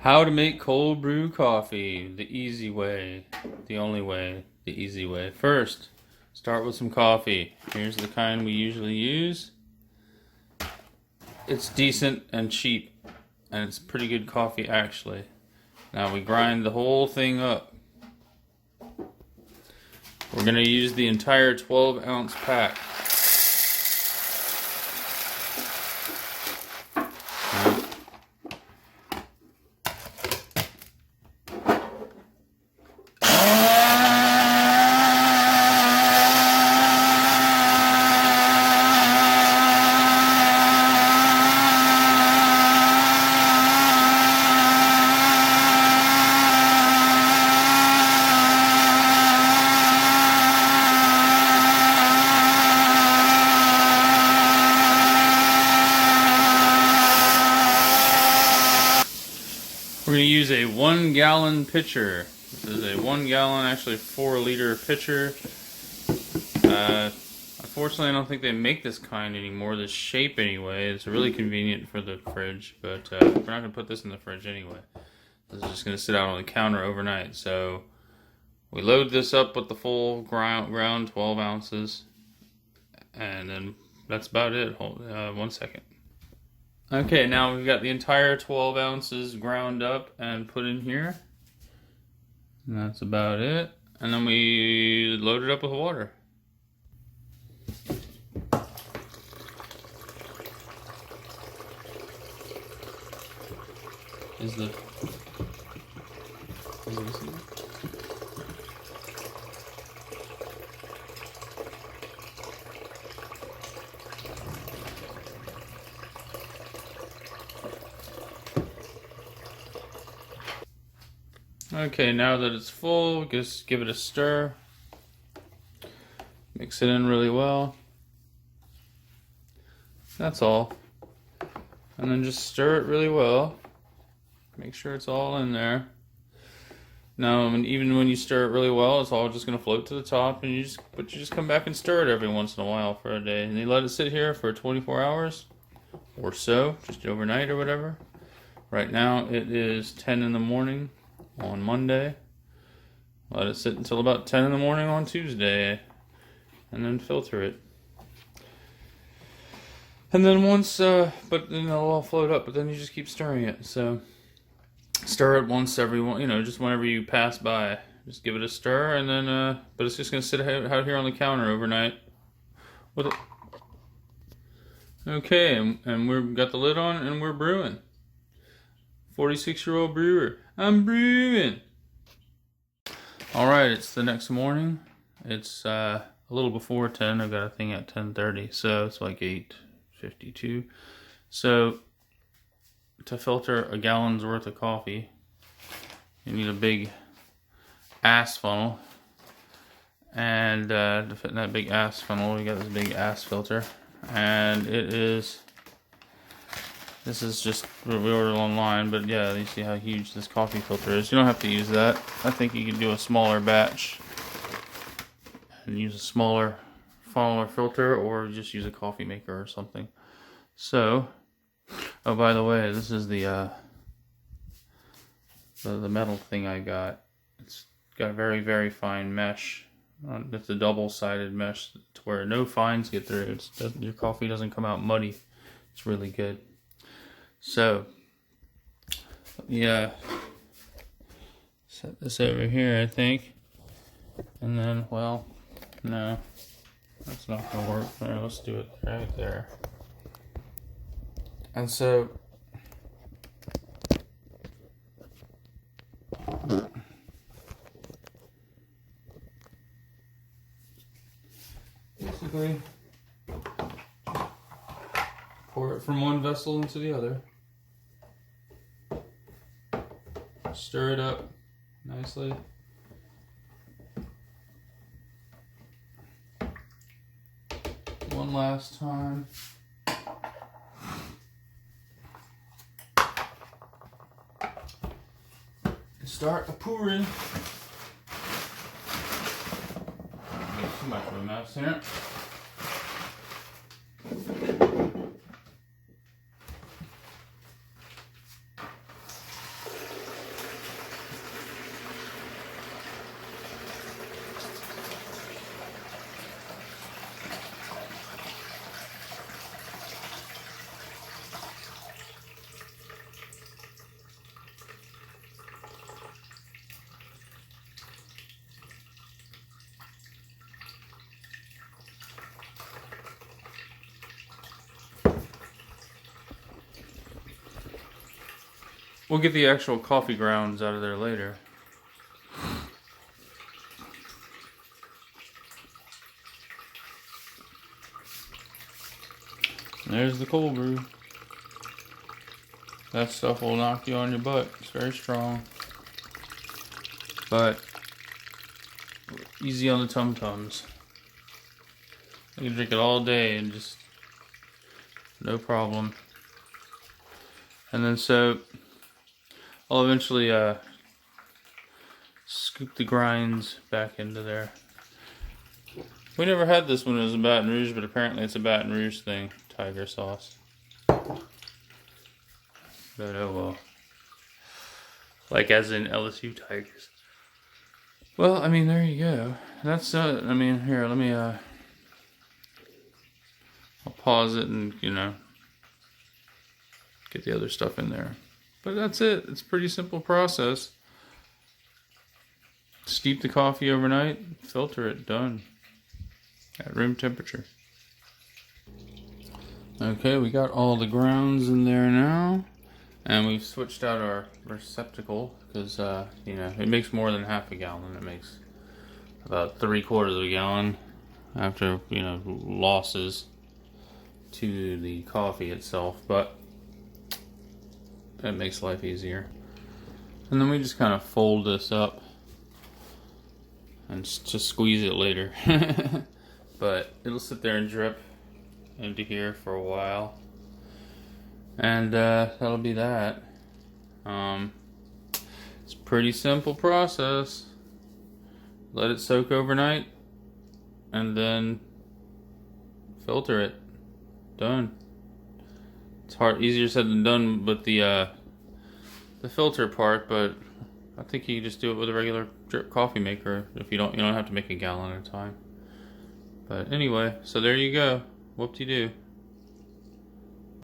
How to make cold brew coffee the easy way, the only way, the easy way. First, start with some coffee. Here's the kind we usually use. It's decent and cheap, and it's pretty good coffee actually. Now we grind the whole thing up. We're going to use the entire 12-ounce pack. We're going to use a 1-gallon pitcher. This is a 1 gallon, actually 4-liter pitcher. Unfortunately, I don't think they make this kind anymore, this shape anyway. It's really convenient for the fridge, but we're not going to put this in the fridge anyway. This is just going to sit out on the counter overnight. So we load this up with the full ground 12 ounces, and then that's about it. Hold 1 second. Okay, now we've got the entire 12 ounces ground up and put in here. And that's about it. And then we load it up with water. Is this? Okay, now that it's full, just give it a stir. Mix it in really well. That's all. And then just stir it really well. Make sure it's all in there. Now, even when you stir it really well, it's all just going to float to the top, and you just come back and stir it every once in a while for a day. And you let it sit here for 24 hours or so, just overnight or whatever. Right now it is 10 in the morning on Monday. Let it sit until about 10 in the morning on Tuesday, and then filter it. And then once, but then it'll all float up, but then you just keep stirring it. So stir it once every just whenever you pass by. Just give it a stir, and then, but it's just going to sit out here on the counter overnight. With it. Okay, and we've got the lid on, and we're brewing. 46-year-old brewer. I'm brewing. Alright, it's the next morning. It's a little before 10. I've got a thing at 10:30, so it's like 8:52. So to filter a gallon's worth of coffee, you need a big ass funnel. And to fit in that big ass funnel, we got this big ass filter. And this is just what we ordered online, but yeah, you see how huge this coffee filter is. You don't have to use that. I think you can do a smaller batch and use a smaller funnel or filter, or just use a coffee maker or something. So, oh, by the way, this is the metal thing I got. It's got a very, very fine mesh. It's a double-sided mesh to where no fines get through. Your coffee doesn't come out muddy. It's really good. So, yeah, set this over here, I think, and then, well, no, that's not gonna work. Right, let's do it right there. And so, basically, pour it from one vessel into the other. Stir it up nicely. One last time. Start pouring. Too much of a mess here. We'll get the actual coffee grounds out of there later. There's the cold brew. That stuff will knock you on your butt. It's very strong. But easy on the tum-tums. You can drink it all day and just no problem. And then so I'll eventually scoop the grinds back into there. We never had this when it was in Baton Rouge, but apparently it's a Baton Rouge thing, tiger sauce. But oh well. Like as in LSU Tigers. Well, I mean, there you go. That's I mean, here, let me I'll pause it and, you know, get the other stuff in there. But that's it. It's a pretty simple process. Steep the coffee overnight, filter it, done. At room temperature. Okay, we got all the grounds in there now. And we've switched out our receptacle because, you know, it makes more than half a gallon. It makes about 3/4 of a gallon after, you know, losses to the coffee itself. But that makes life easier. And then we just kind of fold this up and just squeeze it later. But it'll sit there and drip into here for a while. And that'll be that. It's a pretty simple process. Let it soak overnight and then filter it. Done. It's easier said than done with the filter part, but I think you can just do it with a regular drip coffee maker. If you don't have to make a gallon at a time. But anyway, so there you go. Whoop-de-doo.